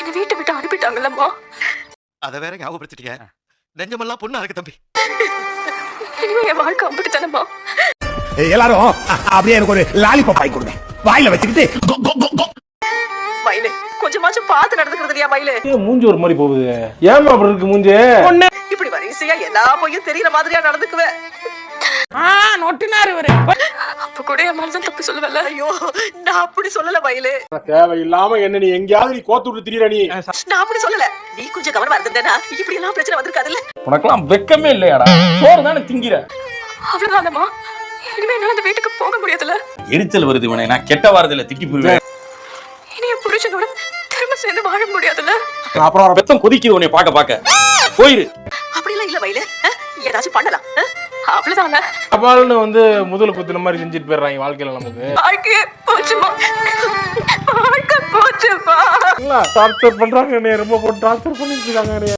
என்ன வீட்டை விட்டு அனுப்பிட்டாங்கல்லம்மா. அத வேற ஞாபகப்படுத்திட்டீங்க. நெஞ்சமெல்லாம் பொண்ணா இருக்கு தம்பி. இனிமே என் வாழ்க்கை அம்பிட்டுதானம்மா. எல்லாரும் அப்படியே எனக்கு ஒரு லாலிபாப் ஆகி கொடுங்க. வாயில வச்சுக்கிட்டு மயிலு கொஞ்சமாச்சும் பார்த்து நடந்துக்கிறது இல்லையா மயிலு? மூஞ்சி ஒரு மாதிரி போகுது. ஏமா அப்படி இருக்கு மூஞ்சி? இப்படி வரிசையா எல்லா பொய்யும் தெரியற மாதிரியா நடந்துக்குவேன். நொட்டினாரு இவரு. அப்ப கூட என் மேலதான் தப்பு சொல்லுவல்ல. ஐயோ நான் அப்படி சொல்லல மயிலு. தேவையில்லாம என்ன நீ எங்கேயாவது நீ கோத்து விட்டு திரியற நீ. நான் அப்படி சொல்லல. நீ கொஞ்சம் கவனமா இருந்தேனா இப்படி எல்லாம் பிரச்சனை வந்திருக்காதுல்ல. உனக்கெல்லாம் வெக்கமே இல்லையாடா? சோறு தானே திங்கிற. அவ்வளவுதானம்மா. இனிமே என்னால அந்த வீட்டுக்கு போக முடியாதுல்ல. எரிச்சல் வருது இவனை. நான் கெட்ட வாரத்துல திட்டி போயிருவேன். இனி என் புருஷனோட திரும்ப சேர்ந்து வாழ முடியாதுல்ல. அப்புறம் பெத்தம் கொதிக்குது உன்னை பாக்க பாக்க. போயிரு. அப்படி எல்லாம் இல்ல மயிலு. ஏதாச்சும் பண்ணலாம். அவ்வளவுதானே. அப்பால்னு வந்து முதல்ல குத்துன மாதிரி செஞ்சுட்டு போயிடுறாங்க வாழ்க்கையில நமக்கு. வாழ்க்கையே போச்சுமா. வாழ்க்கை போச்சுமா. டார்ச்சர் பண்றாங்க. ரொம்ப போட்டு டார்ச்சர் பண்ணிட்டு இருக்காங்க.